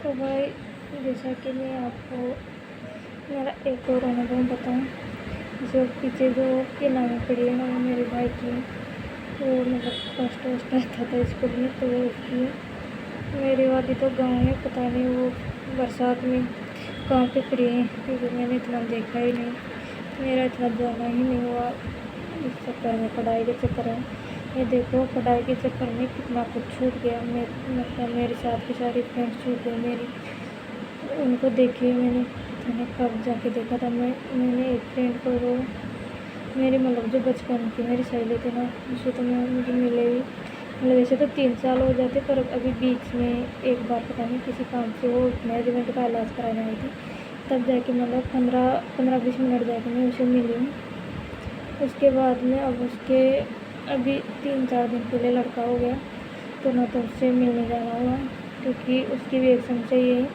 तो भाई, जैसा कि मैं आपको मेरा एक और अनुभव बताऊँ, जो पीछे जो किनारे पड़ी है ना, वो मेरे भाई की है। वो मतलब फर्स्ट वस्ट आता था स्कूल में, तो वो उसकी है। मेरी वाली तो गाँव में पता नहीं वो बरसात में कहाँ पे पड़ी है, क्योंकि मैंने इतना देखा ही नहीं, मेरा इतना जाना ही नहीं हुआ इस चक्कर में, पढ़ाई के चक्कर में। ये देखो, पढ़ाई के चक्कर में कितना कुछ छूट गया। मतलब मेरे साथ की सारी फ्रेंड्स छूट गई मेरी। उनको देखी मैंने, पता नहीं कब जाके देखा था मैंने एक फ्रेंड को, वो मेरी मतलब जो बचपन की मेरी सहेली थी ना, उसे तो मैं मुझे मिले ही मतलब वैसे तो 3 साल हो जाते, पर अभी बीच में एक बार पता नहीं किसी काम से वो मैनेजमेंट का इलाज कराने आई थी, तब जाके मतलब 15-20 मिनट जाके मैं उसे मिली हूँ। उसके बाद में अब उसके अभी 3-4 दिन पहले लड़का हो गया, तो ना तो उससे मिलने जाना हुआ, क्योंकि उसकी भी एक समस्या ये है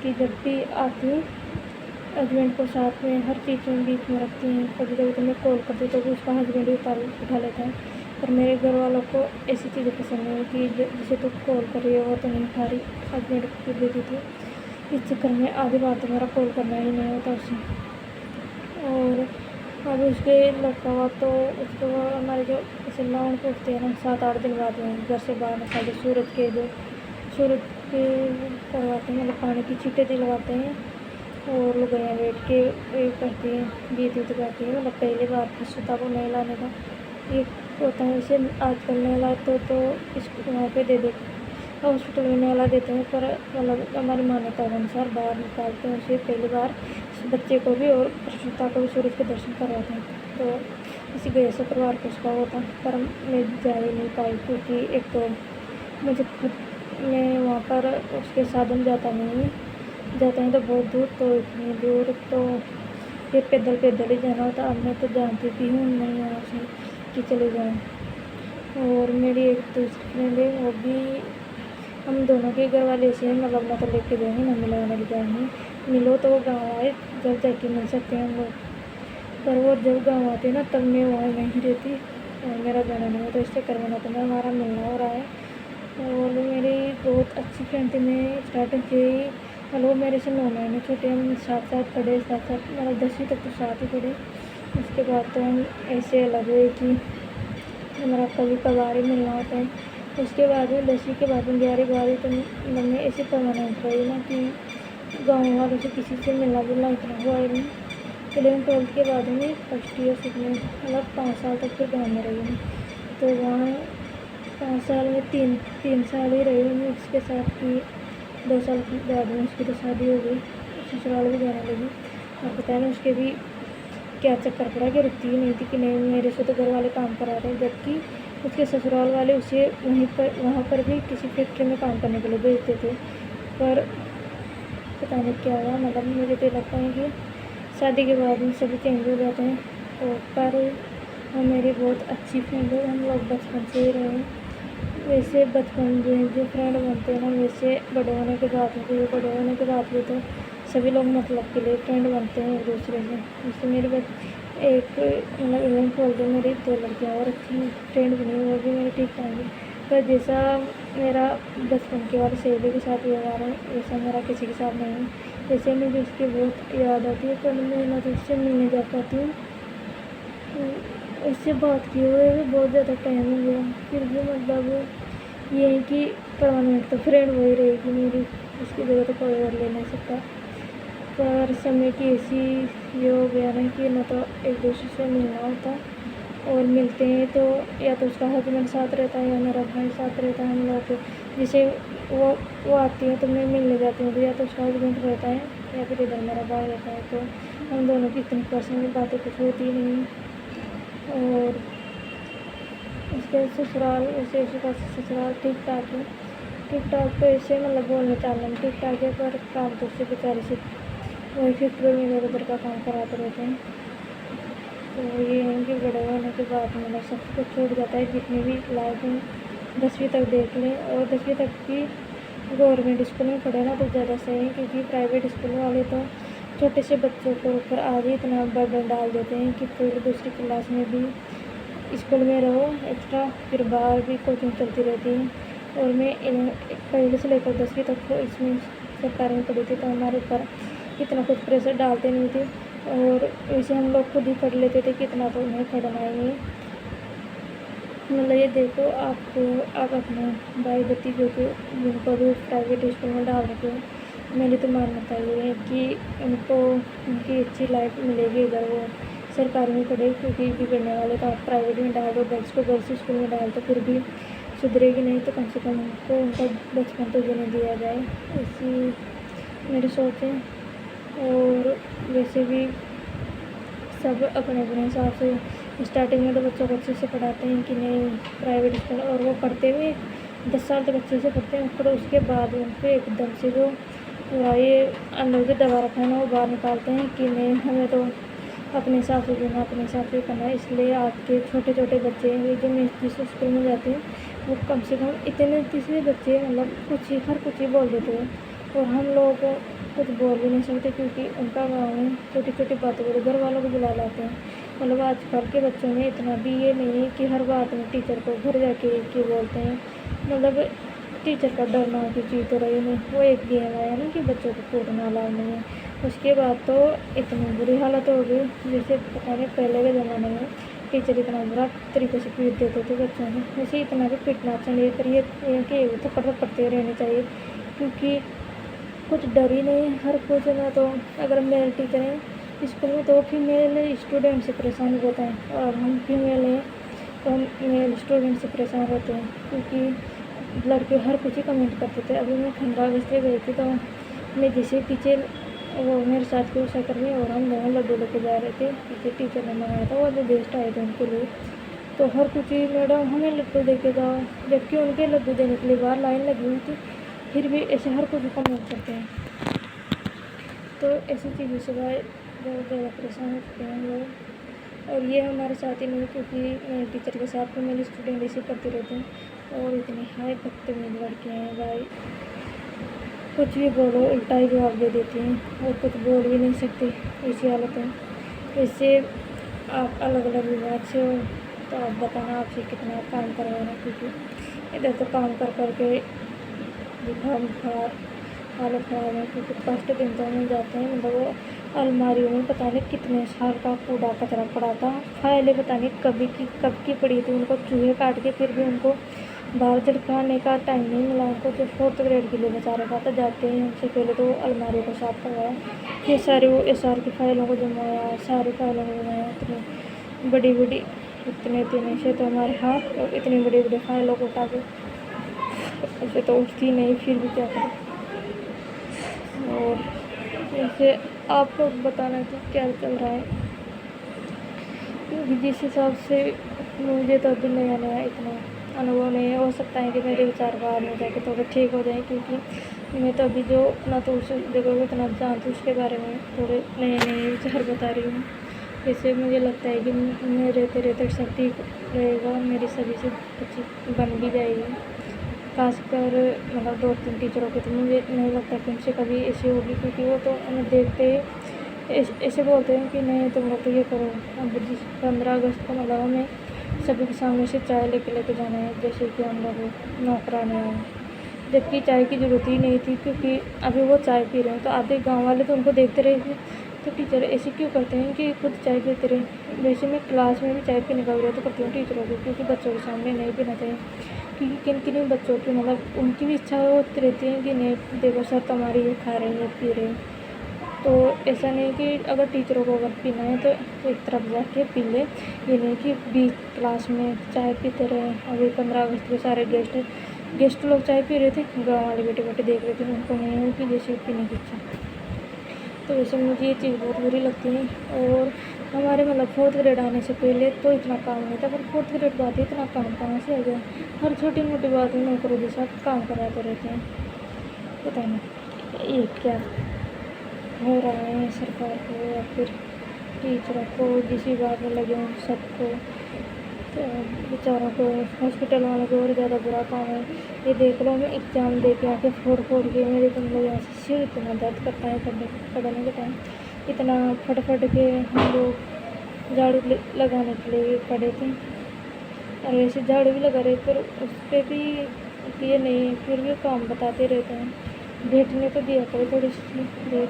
कि जब भी आती हस्बैंड को साथ में हर चीज़ में बीच में रखती हैं। कभी कभी तो मैं कॉल करती तो उसका हस्बैंड ही उठा लेता है, पर मेरे घर वालों को ऐसी चीज़ें पसंद नहीं कि जिसे तो कॉल कर रही है वो तो नहीं उठा रही, हस्बैंड को दे दी थी। इस चक्कर में आधी बात तो मेरा कॉल करना ही नहीं होता उसे। और अब उसके लड़का हुआ तो उसको हमारे जो ऐसे लाउंड पूछते हैं ना, 7-8 दिन बाद में घर से बाहर निकालते, सूरज के करवाते हैं, मतलब पानी की छींटे दिलवाते हैं, और लुगाइयाँ बैठ के करती हैं, गीत वीत गाती हैं। मतलब पहली बार सुता को नहीं लाने का ये होता है। वैसे आजकल नहला तो इस वहाँ पे दे देते, हॉस्पिटल में नहला देते हैं, पर मतलब हमारी मान्यता के अनुसार बाहर निकालते हैं उसे पहली बार, बच्चे को भी और प्रसूता को भी सूरज के दर्शन करवाते हैं। तो इसी वजह से परिवार को उसका होता, पर मैं जा ही नहीं पाई, क्योंकि एक तो मुझे खुद मैं वहाँ पर उसके साधन जाते हैं तो बहुत दूर, तो इतनी दूर तो फिर पैदल ही जाना होता। अब मैं तो जानती भी हूँ नहीं वहाँ से कि चले जाऊँ। और मेरी एक दूसरी फ्रेंड है, वो भी, हम दोनों के घर वाले ऐसे हैं, मतलब ना तो लेके जाएंगे ना मिलवाने ले जाएंगे, मिलो तो वो गाँव आए जब जाके मिल सकते हैं हम लोग, पर वो जब गाँव आते ना तब मैं वहाँ नहीं रहती और मेरा जाना नहीं होता, इससे करवाना तो हमारा मिलना हो रहा है। और मेरी बहुत अच्छी फ्रेंड थी, मैं स्टार्टिंग से ही, मतलब मेरे से 9 महीने छोटे, हम साथ साथ पढ़े, साथ साथ मतलब 10वीं तक तो साथ ही पढ़े। उसके बाद तो हम ऐसे अलग हुए कि हमारा कभी कभार ही मिलना होता है। उसके बाद में 10वीं के बाद में 11वीं 12वीं तो मतलब मैं ऐसे परमानेंट रही ना कि गाँव वालों से किसी से मिलना जुलना इतना हुआ ही नहीं। 11वीं 12वीं के बाद में फर्स्ट ईयर सेकेंड, मतलब 5 साल तक फिर गाँव में रही हूँ। तो वहाँ 5 साल में तीन साल ही रही हूँ उसके साथ की। 2 साल के बाद में उसकी तो शादी हो गई, ससुराल भी जाने लगी। और पता है ना उसके भी क्या चक्कर पड़ा कि रुकती ही नहीं थी कि नहीं मेरे से तो घर वाले काम करा रहे हैं, जबकि उसके ससुराल वाले उसे वहाँ पर भी किसी फैक्ट्री में काम करने के लिए भेजते थे। पर पता नहीं क्या हुआ, मतलब मुझे तो लगता है कि शादी के बाद में सभी चेंज हो जाते हैं। तो पर वो मेरी बहुत अच्छी फ्रेंड है, हम लोग बचपन से ही रहे हैं। वैसे बचपन जो फ्रेंड बनते हैं ना, वैसे बड़े होने के बाद भी तो सभी लोग मतलब के लिए फ्रेंड बनते हैं एक दूसरे से। जैसे मेरी एक मतलब 11th 12th में मेरी 2 लड़कियाँ और अच्छी फ्रेंड बनी, वो भी मेरी ठीक ठाक है। पर जैसा मेरा बचपन के वाली सहेली के साथ व्यवहार है, वैसा मेरा किसी के साथ नहीं है। जैसे मुझे उसकी बहुत याद आती है, पर मैं ना तो उससे मिलने जा पाती हूँ, उससे बात किए हुए भी बहुत ज़्यादा टाइम हो गया। फिर भी मतलब ये है कि परमानेंट तो फ्रेंड वही रहेगी मेरी, उसकी जगह तो कोई और ले नहीं सकता। पर समय की ऐसी ये हो गया ना कि ना तो एक दूसरे से मिलना होता, और मिलते हैं तो या तो उसका हस्बैंड साथ रहता है या मेरा भाई साथ रहता है। हम लोग जैसे वो आती है तो मैं मिलने जाती हूँ, तो या तो उसका हस्बैंड रहता है या फिर इधर मेरा भाई रहता है, तो हम दोनों की इतनी पर्सनल बातें कुछ होती नहीं। और उसके ससुराल ऐसे उसका ससुराल ठीक ठाक है, ठीक ठाक तो ऐसे मतलब बोलने चालने में ठीक ठाक है, पर काम तो उससे बेचारे से वही फैक्ट्री में इधर उधर का काम कराते रहते हैं। तो ये है कि बड़े होने के बाद मतलब सब कुछ छूट जाता है, जितनी भी लाइफ में 10वीं तक देख लें, और 10वीं तक भी गवर्नमेंट स्कूल में पढ़े ना तो ज़्यादा सही है, क्योंकि प्राइवेट स्कूल वाले तो छोटे से बच्चों के ऊपर आज ही इतना बर्डन डाल देते हैं कि पहली दूसरी क्लास में भी स्कूल में रहो एक्स्ट्रा, फिर बाहर भी कोचिंग चलती रहती है। और मैं पहले से लेकर 10वीं तक तो इसमें सरकारी में पढ़ी थी तो हमारे ऊपर इतना कुछ प्रेशर डालते नहीं थे, और वैसे हम लोग खुद ही पढ़ लेते थे, कितना तो नहीं पढ़ना ही। मतलब ये देखो, आपको आप अपने भाई भतीजों को जिनको भी प्राइवेट स्कूल में डाल रहे हो, मेरी तो मान्यता ये है कि उनको उनकी अच्छी लाइफ मिलेगी अगर वो सरकारी में पढ़े, क्योंकि बिगड़ने वाले तो आप प्राइवेट में डाल दो, गर्ल्स को गर्ल्स स्कूल में डाल दो, फिर भी सुधरेगी नहीं, तो कम से कम उनको उनका बचपन तो जीने दिया जाए, ऐसी मेरी सोच है। और वैसे भी सब अपने अपने हिसाब से स्टार्टिंग में तो बच्चों को अच्छे से पढ़ाते हैं कि नहीं प्राइवेट स्कूल, और वो पढ़ते हुए 10 साल तक अच्छे से पढ़ते हैं, पर उसके बाद उनको एकदम से जो ये अंदर से दबा रखा है ना, वो बाहर निकालते हैं कि नहीं हमें तो अपने हिसाब से देना, अपने हिसाब से करना है। इसलिए आपके छोटे छोटे बच्चे हैं जो जिस स्कूल में जाते हैं, वो कम से कम इतने तीसरे बच्चे मतलब हर कुछ ही बोल देते हैं, और हम लोग कुछ बोल भी नहीं सकते, क्योंकि उनका गाँव में छोटी छोटी बातों को घर वालों को बुला लाते हैं। मतलब आजकल के बच्चों में इतना भी ये नहीं है कि हर बात में टीचर को घर जाके के बोलते हैं। मतलब टीचर का डर ना की चीज़ तो रही नहीं, वो एक गेम आया ना कि बच्चों को कूटना अलाउ नहीं है, उसके बाद तो इतनी बुरी हालत हो गई। जैसे पता नहीं पहले के ज़माने में टीचर इतना बुरा तरीके से पीट देते थे बच्चों को, वैसे इतना भी पीटना चाहिए, पर ये कि थप्पड़ पड़ते रहने चाहिए, क्योंकि कुछ डर ही नहीं है। हर कुछ ना तो अगर मेल टीचर हैं स्कूल में तो फीमेल स्टूडेंट से परेशान होते हैं, और हम फीमेल हैं तो हम मेल स्टूडेंट से परेशान होते हैं, क्योंकि लड़के हर कुछ ही कमेंट करते थे। अभी मैं 15 अगस्त पे गई थी तो मैं जैसे पीछे वो मेरे साथ के उषा कर्मी और हम दोनों लड्डू लेके जा रहे थे, पीछे टीचर ने मंगाया था, वो जो गेस्ट आए थे उनके लिए, तो हर कुछ ही मैडम हमें लड्डू दे के जाओ, जबकि उनके लड्डू देने के लिए बाहर लाइन लगी हुई थी, फिर भी ऐसे हर कुछ कमेंट करते हैं। तो ऐसी चीज़ों से बहुत ज़्यादा परेशान हो चुके हैं हम लोग। और ये हमारे साथ ही नहीं, क्योंकि मेरे टीचर के साथ में मेरे स्टूडेंट ऐसे करते रहते हैं, और इतने हाई बदतमीज लड़के हैं भाई, कुछ भी बोलो उल्टा ही जवाब दे देते हैं, और कुछ बोल भी नहीं सकते, ऐसी हालत है। वैसे आप अलग अलग विभाग से हो तो आप बताना आपसे कितना काम करवाना, क्योंकि इधर तो काम कर करके बुखार हालत ख़राब है, क्योंकि फर्स्ट दिन तो नहीं जाते हैं। मतलब वो अलमारियों में पता नहीं कितने साल का कूड़ा कचरा पड़ा था, फाइलें पता नहीं कब की पड़ी थी, उनको चूहे काट के फिर भी उनको बाहर झड़काने का टाइम नहीं मिला उनको, जो 4th ग्रेड के लिए बचा रखा था। जाते हैं हमसे पहले तो अलमारियों को साफ करवाया, फिर सारे वो SR की फाइलों को जमाया, सारी फाइलों को जमाया, इतनी बड़ी बड़ी इतने से तो हमारे हाथ, और इतनी बड़ी बड़ी फाइलों को उठा के ऐसे तो उठती नहीं, फिर भी क्या करें। और जैसे आपको बताना कि क्या चल रहा है, क्योंकि जिस हिसाब से मुझे तो अभी नया नया इतना अनुभव नहीं है, हो सकता है कि मेरे विचार बाद में जाके थोड़े ठीक हो जाए, क्योंकि मैं तो अभी जो ना तो उस जगह को इतना जानती हूँ, उसके बारे में थोड़े नए नए विचार बता रही हूँ। जैसे मुझे लगता है कि मैं रहते रहते सब ठीक रहेगा, मेरी सभी से अच्छी बन भी जाएगी, खासकर मतलब 2-3 टीचरों के, तो मुझे नहीं लगता कि उनसे कभी ऐसी होगी, क्योंकि वो तो हमें देखते ऐसे बोलते हैं कि नहीं तुम लोग तो ये करो। अब जिस 15 अगस्त को मतलब हमें सभी के सामने से चाय लेके जाना है, जैसे कि हम लोग नौकरानी हैं, जबकि चाय की ज़रूरत ही नहीं थी, क्योंकि अभी वो चाय पी रहे हैं, तो आधे गांव वाले तो उनको देखते रहे थे। तो टीचर ऐसे क्यों करते हैं कि खुद चाय पीते रहे। वैसे मैं क्लास में भी चाय पीने का विरोध करती हूँ टीचरों को, क्योंकि बच्चों के सामने नहीं पीना चाहिए, क्योंकि किन किन बच्चों की मतलब उनकी भी इच्छा होती रहती है कि नहीं देखो सर तुम्हारी ये खा रहे हैं पी रहे हैं। तो ऐसा नहीं कि अगर टीचरों को अगर पीना है तो एक तरफ जाके पी ले, ये नहीं कि बीच क्लास में चाय पीते रहे। अभी 15 अगस्त के सारे गेस्ट लोग चाय पी रहे थे, गाँव वाले बेटे बेटे देख रहे थे, उनको नहीं उनकी जैसे पीने की इच्छा। तो वैसे मुझे ये चीज़ बहुत बुरी लगती है। और हमारे मतलब 4th ग्रेड आने से पहले तो इतना काम नहीं था, पर 4th ग्रेड बाद इतना काम कहाँ से आ गया। हर छोटी मोटी बात में नौकरों के साथ काम कराते रहते हैं, पता नहीं ये क्या हो रहा है सरकार को या फिर टीचरों को, जिस बात में लगे उन सबको, तो बेचारों को, हॉस्पिटल वालों को और ज़्यादा बुरा काम है। ये देख लो मैं एग्ज़ाम दे के आके फोड़ के मेरे तो मतलब यहाँ से सिर इतना दर्द करता है पढ़ने के टाइम, इतना फट के हम लोग झाड़ू लगाने के लिए पड़े थे, और वैसे झाड़ू भी लगा रहे, पर उस पर भी ये नहीं, फिर भी काम बताते रहते हैं। बैठने तो दिया करो थोड़ी सी देर।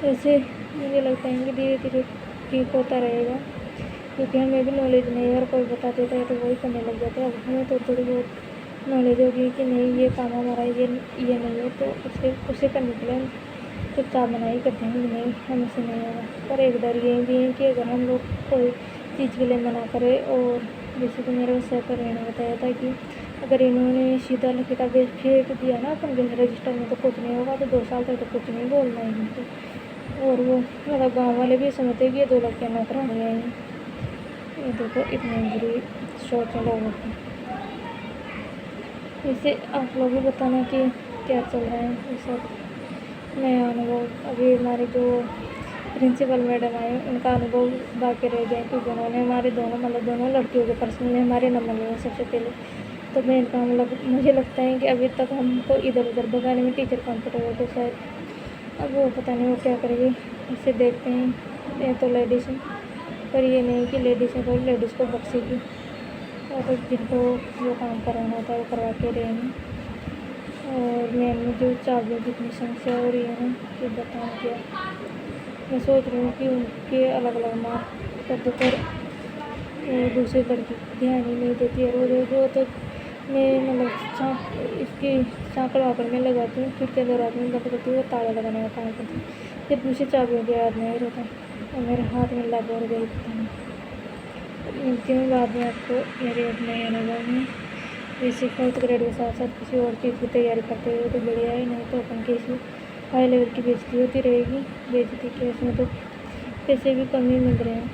ऐसे मुझे लगता है कि धीरे धीरे ठीक होता रहेगा, क्योंकि हमें भी नॉलेज नहीं है और कोई बता देता है तो वही करने लग जाते हैं। अब हमें तो थोड़ी बहुत नॉलेज होगी कि नहीं ये काम हमारा ये नहीं है, तो उसे करने के लिए चुपचाप मना ही करते हैं कि नहीं हमसे नहीं होगा। पर एक डर ये भी है कि अगर हम लोग कोई चीज़ के लिए मना करें, और जैसे कि मेरे सहकर्मी ने बताया था कि अगर इन्होंने सीधा किताब फेंक दिया ना अपन के रजिस्टर में तो कुछ नहीं होगा, तो 2 साल तक तो कुछ नहीं बोलना है इनको। और वो मतलब गाँव वाले भी समझते कि ये 2 लड़कियाँ नौकरानी हैं। ये देखो इतनी बुरी सोच है लोगों की। वैसे आप लोग भी बताना कि क्या चल रहा है ये सब नया अनुभव। अभी हमारे जो प्रिंसिपल मैडम आए उनका अनुभव बाकी रह गया, क्योंकि उन्होंने हमारे दोनों लड़कियों के पर्सनली हमारे नंबर लिए सबसे पहले। तो मैं इनका मुझे लगता है कि अभी तक हमको इधर उधर भगाने में टीचर कंफर्टेबल तो शायद अब वो पता नहीं वो क्या करेगी। इसे देखते हैं। ये तो लेडीज़ हैं, पर ये नहीं कि लेडीज़ है तो लेडीज़ को बख्शेगी, और जिनको जो काम करवाना होता है वो करवा के रहेंगे। और मैंने जो चाबियों की इतनी समस्या हो रही है ना कि बताऊँ क्या। मैं सोच रही हूँ कि उनके अलग अलग मार्क कर दूँ, पर दूसरी लड़की ध्यान ही नहीं देती है। रोज वो तो मैं मतलब इसकी सांकड़ वाकड़ में लगाती हूँ, खिड़कियाँ दरवाजे में बंद करती हूँ, वो ताला लगाने का काम करती हूँ। फिर दूसरी चाबियों के याद नहीं रहता और मेरे हाथ में लग और गई पता नहीं। मिलती हूँ बाद में आपको मेरे नए अनुभव में। जैसे 4th ग्रेड के साथ साथ किसी और चीज़ की तैयारी करते हुए तो बढ़िया है, नहीं तो अपन किसी हाई लेवल की बेइज्जती होती रहेगी। बेइज्जती केस में तो पैसे भी कम ही मिल रहे हैं।